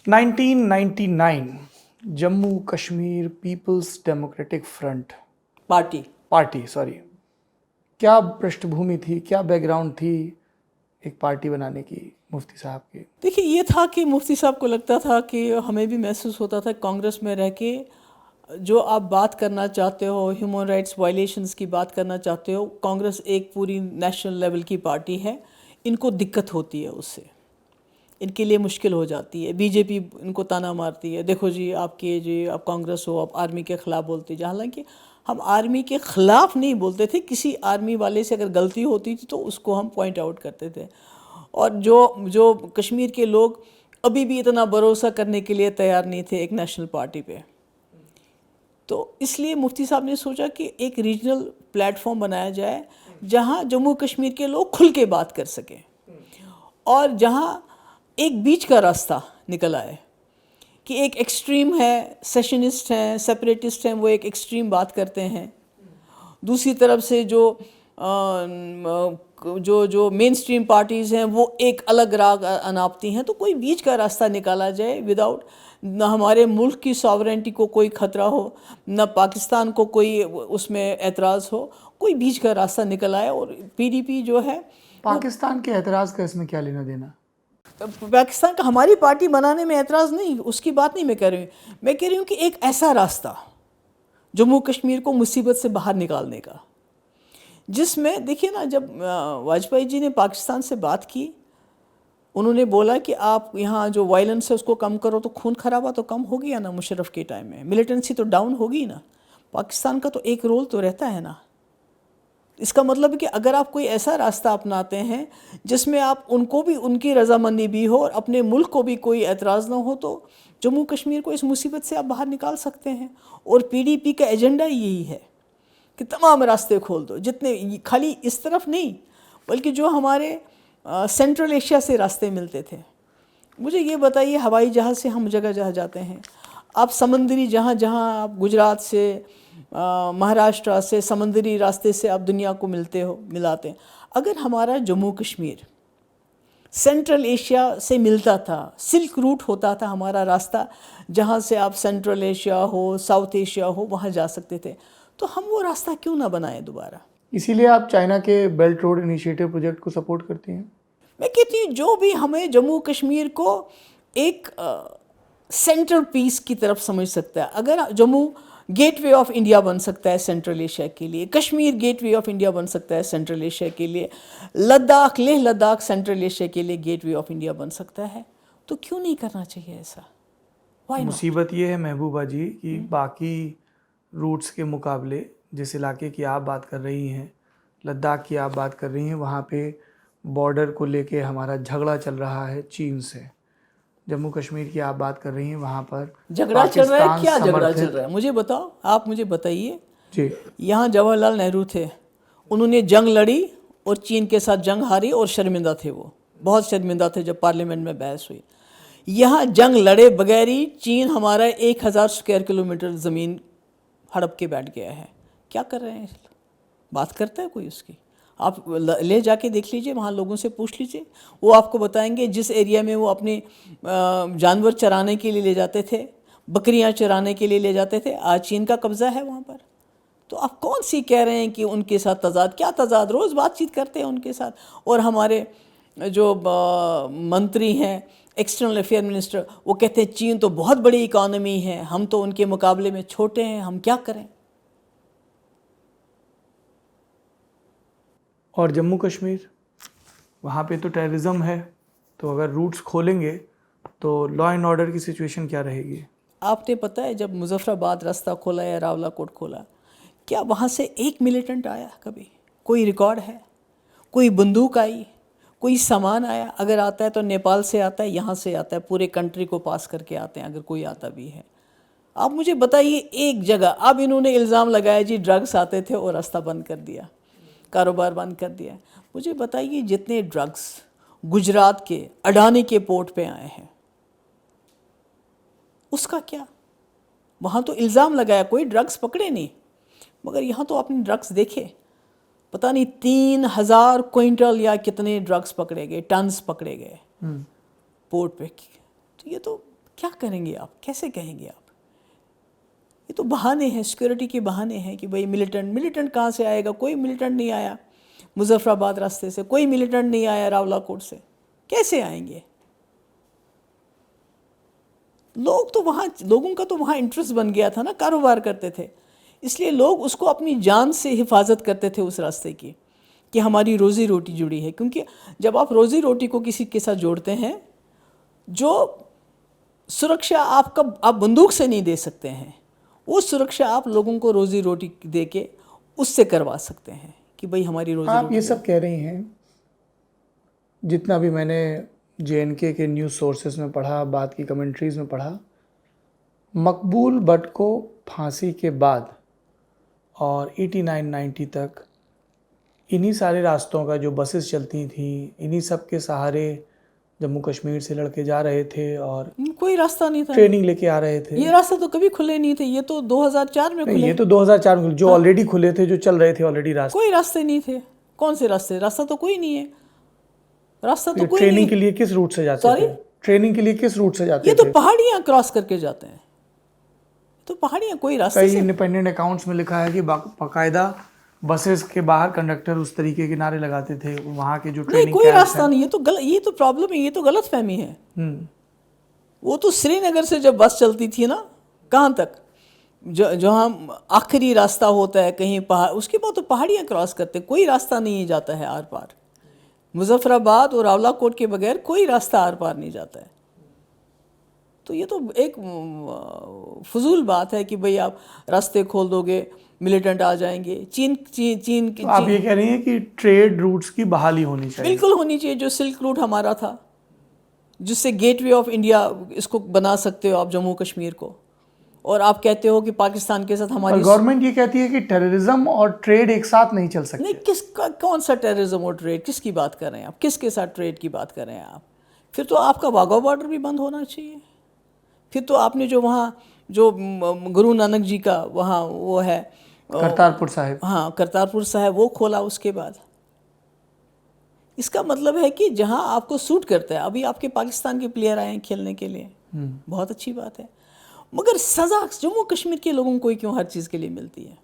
1999 Jammu Kashmir people's democratic front party sorry, क्या पृष्ठभूमि थी, क्या बैकग्राउंड थी एक पार्टी बनाने की मुफ्ती साहब की? देखिए, ये था कि मुफ्ती साहब को लगता था कि हमें भी महसूस होता था कांग्रेस में रह के जो आप बात करना चाहते हो, ह्यूमन राइट्स वायलेशंस की बात करना चाहते हो, कांग्रेस एक पूरी नेशनल लेवल की पार्टी है, इनको दिक्कत होती है उससे, इनके लिए मुश्किल हो जाती है। बीजेपी इनको ताना मारती है, देखो जी आप कांग्रेस हो, आप आर्मी के ख़िलाफ़ बोलते हैं। हालांकि हम आर्मी के ख़िलाफ़ नहीं बोलते थे, किसी आर्मी वाले से अगर गलती होती थी तो उसको हम पॉइंट आउट करते थे। और जो कश्मीर के लोग अभी भी इतना भरोसा करने के लिए तैयार नहीं थे एक नेशनल पार्टी पे, तो इसलिए मुफ्ती साहब ने सोचा कि एक रीजनल प्लेटफॉर्म बनाया जाए जहां जम्मू कश्मीर के लोग खुल के बात कर सकें और जहां एक बीच का रास्ता निकल आए कि एक एक्सट्रीम है, सेशनिस्ट हैं, सेपरेटिस्ट हैं, वो एक एक्सट्रीम बात करते हैं, दूसरी तरफ से जो मेन स्ट्रीम पार्टीज़ हैं वो एक अलग राग अनापती हैं। तो कोई बीच का रास्ता निकाला जाए विदाउट न हमारे मुल्क की सॉवरेंटी को कोई ख़तरा हो, न पाकिस्तान को कोई उसमें एतराज़ हो, कोई बीच का रास्ता निकल आए। और पीडीपी जो है, पाकिस्तान के एतराज़ का इसमें क्या लेना देना? पाकिस्तान का हमारी पार्टी बनाने में एतराज़ नहीं, उसकी बात नहीं मैं कह रही हूँ। मैं कह रही हूँ कि एक ऐसा रास्ता जम्मू कश्मीर को मुसीबत से बाहर निकालने का, जिसमें देखिए ना, जब वाजपेयी जी ने पाकिस्तान से बात की, उन्होंने बोला कि आप यहाँ जो वायलेंस है उसको कम करो, तो खून खराबा तो कम हो गया ना मुशर्रफ के टाइम में, मिलिटेंसी तो डाउन होगी ना, पाकिस्तान का तो एक रोल तो रहता है ना। इसका मतलब है कि अगर आप कोई ऐसा रास्ता अपनाते हैं जिसमें आप उनको भी उनकी रजामंदी भी हो और अपने मुल्क को भी कोई एतराज़ ना हो, तो जम्मू कश्मीर को इस मुसीबत से आप बाहर निकाल सकते हैं। और पीडीपी का एजेंडा यही है कि तमाम रास्ते खोल दो, जितने, खाली इस तरफ नहीं बल्कि जो हमारे सेंट्रल एशिया से रास्ते मिलते थे। मुझे ये बताइए, हवाई जहाज़ से हम जगह जहाँ जाते हैं, आप समंदरी जहाँ आप गुजरात से, महाराष्ट्र से, समंदरी रास्ते से आप दुनिया को मिलाते हैं। अगर हमारा जम्मू कश्मीर सेंट्रल एशिया से मिलता था, सिल्क रूट होता था हमारा रास्ता, जहाँ से आप सेंट्रल एशिया हो, साउथ एशिया हो, वहाँ जा सकते थे, तो हम वो रास्ता क्यों ना बनाएं दोबारा। इसीलिए आप चाइना के बेल्ट रोड इनिशिएटिव प्रोजेक्ट को सपोर्ट करती हैं? मैं कहती हूँ जो भी हमें जम्मू कश्मीर को एक सेंट्रल पीस की तरफ समझ सकता है, अगर जम्मू गेटवे ऑफ इंडिया बन सकता है सेंट्रल एशिया के लिए, कश्मीर गेटवे ऑफ इंडिया बन सकता है सेंट्रल एशिया के लिए, लद्दाख, लेह लद्दाख सेंट्रल एशिया के लिए गेटवे ऑफ इंडिया बन सकता है, तो क्यों नहीं करना चाहिए ऐसा? Why not? मुसीबत ये है महबूबा जी कि बाकी रूट्स के मुकाबले, जिस इलाके की आप बात कर रही हैं, लद्दाख की आप बात कर रही हैं, वहाँ पे बॉर्डर को लेके हमारा झगड़ा चल रहा है चीन से। जम्मू कश्मीर की आप बात कर रही हैं, वहाँ पर झगड़ा चल रहा है, पाकिस्तान क्या झगड़ा चल समर्थित। रहा है मुझे बताओ, आप मुझे बताइए। जी, यहाँ जवाहरलाल नेहरू थे, उन्होंने जंग लड़ी और चीन के साथ जंग हारी और शर्मिंदा थे, वो बहुत शर्मिंदा थे जब पार्लियामेंट में बहस हुई। यहाँ जंग लड़े बगैर ही चीन हमारा 1000 स्क्वायर किलोमीटर ज़मीन हड़प के बैठ गया है। क्या कर रहे हैं, बात करता है कोई उसकी? आप ले जाके देख लीजिए, वहाँ लोगों से पूछ लीजिए, वो आपको बताएंगे जिस एरिया में वो अपने जानवर चराने के लिए ले जाते थे, बकरियाँ चराने के लिए ले जाते थे, आज चीन का कब्ज़ा है वहाँ पर। तो आप कौन सी कह रहे हैं कि उनके साथ तजाद, क्या तजाद, रोज़ बातचीत करते हैं उनके साथ। और हमारे जो मंत्री हैं, एक्सटर्नल अफेयर मिनिस्टर, वो कहते हैं चीन तो बहुत बड़ी इकॉनमी है, हम तो उनके मुकाबले में छोटे हैं, हम क्या करें। और जम्मू कश्मीर, वहाँ पे तो टेररिज्म है, तो अगर रूट्स खोलेंगे तो लॉ एंड ऑर्डर की सिचुएशन क्या रहेगी? आपने पता है जब मुजफ्फराबाद रास्ता खोला या रावलाकोट खोला, क्या वहाँ से एक मिलिटेंट आया कभी? कोई रिकॉर्ड है? कोई बंदूक आई, कोई सामान आया? अगर आता है तो नेपाल से आता है, यहाँ से आता है, पूरे कंट्री को पास करके आते हैं अगर कोई आता भी है। आप मुझे बताइए एक जगह। अब इन्होंने इल्ज़ाम लगाया जी ड्रग्स आते थे और रास्ता बंद कर दिया, कारोबार बंद कर दिया। मुझे बताइए जितने ड्रग्स गुजरात के अडानी के पोर्ट पे आए हैं, उसका क्या? वहाँ तो इल्ज़ाम लगाया, कोई ड्रग्स पकड़े नहीं, मगर यहाँ तो आपने ड्रग्स देखे, पता नहीं 3000 क्विंटल या कितने ड्रग्स पकड़े गए, टन्स पकड़े गए पोर्ट पे। तो ये तो کیا کریں گے آپ؟ کیسے کہیں گے آپ؟ یہ تو بہانے ہیں، سیکورٹی کے بہانے ہیں کہ بھئی ملیٹنٹ کہاں سے آئے گا؟ کوئی ملیٹنٹ نہیں آیا مظفر آباد راستے سے، کوئی ملیٹنٹ نہیں آیا راولا کوٹ سے، کیسے آئیں گے؟ لوگوں کا تو وہاں انٹرسٹ بن گیا تھا نا، کاروبار کرتے تھے، اس لیے لوگ اس کو اپنی جان سے حفاظت کرتے تھے اس راستے کی کہ ہماری روزی روٹی جڑی ہے. کیونکہ جب آپ روزی روٹی کو کسی کے ساتھ جوڑتے ہیں، جو سرکشا آپ بندوق سے نہیں دے سکتے ہیں، وہ سرکشا آپ لوگوں کو روزی روٹی دے کے اس سے کروا سکتے ہیں کہ بھئی ہماری روزی آپ روٹی. یہ سب کہہ رہی ہیں، جتنا بھی میں نے JNK کے نیوز سورسز میں پڑھا، بات کی کمنٹریز میں پڑھا، مقبول بٹ کو پھانسی کے بعد اور 89-90 تک انہی سارے راستوں کا جو بسز چلتی تھیں، انہی سب کے سہارے جموں کشمیر سے لڑکے جا رہے تھے اور کوئی راستہ نہیں تھا، ٹریننگ لے کے آ رہے تھے. یہ راستہ تو کبھی کھلے نہیں تھے، یہ تو 2004 میں کھلے. یہ تو 2004 میں جو آلریڈی کھلے تھے، جو چل رہے تھے آلریڈی راستے. کوئی راستے نہیں تھے. کون سے راستے؟ راستہ تو کوئی نہیں ہے، راستہ تو کوئی ٹریننگ نہیں. کے لیے کس روٹ سے جاتے تھے؟ ٹریننگ کے لیے کس روٹ سے جاتے یہ تھے؟ تو پہاڑیاں کراس کر کے جاتے ہیں، تو پہاڑیاں کوئی راستے کئی سے. انڈیپینڈنٹ اکاؤنٹس میں لکھا ہے کہ باقاعدہ بسز کے باہر کنڈکٹر اس طریقے کے نعرے لگاتے تھے وہاں کے جو نہیں، ٹریننگ کوئی کیمپس راستہ نہیں. یہ تو پرابلم ہے، یہ تو غلط فہمی ہے. وہ تو سری نگر سے جب بس چلتی تھی نا، کہاں تک، جہاں آخری راستہ ہوتا ہے کہیں پہاڑ، اس کے بعد تو پہاڑیاں کراس کرتے، کوئی راستہ نہیں جاتا ہے آر پار. مظفر آباد اور راولا کوٹ کے بغیر کوئی راستہ آر پار نہیں جاتا ہے. تو یہ تو ایک فضول بات ہے کہ بھئی آپ راستے کھول دو گے، ملیٹنٹ آ جائیں گے. چین تو آپ یہ کہہ رہی ہیں کہ ٹریڈ روٹس کی بحالی ہونی چاہیے. بالکل ہونی چاہیے. جو سلک روٹ ہمارا تھا، جس سے گیٹ وے آف انڈیا اس کو بنا سکتے ہو آپ جموں کشمیر کو، اور آپ کہتے ہو کہ پاکستان کے ساتھ ہماری. گورنمنٹ یہ کہتی ہے کہ ٹیررزم اور ٹریڈ ایک ساتھ نہیں چل سکتے. نہیں، کون سا ٹیررزم اور ٹریڈ؟ کس کی بات کر رہے ہیں آپ؟ کس کے ساتھ ٹریڈ کی بات کر رہے ہیں آپ؟ پھر تو آپ کا واگا بارڈر بھی بند ہونا چاہیے. پھر تو آپ نے جو وہاں جو گرو نانک جی کا وہاں وہ ہے کرتارپور صاحب، ہاں کرتارپور صاحب، وہ کھولا اس کے بعد. اس کا مطلب ہے کہ جہاں آپ کو سوٹ کرتا ہے. ابھی آپ کے پاکستان کے پلیئر آئے ہیں کھیلنے کے لیے، بہت اچھی بات ہے، مگر سزا جموں کشمیر کے لوگوں کو کیوں ہر چیز کے لیے ملتی ہے؟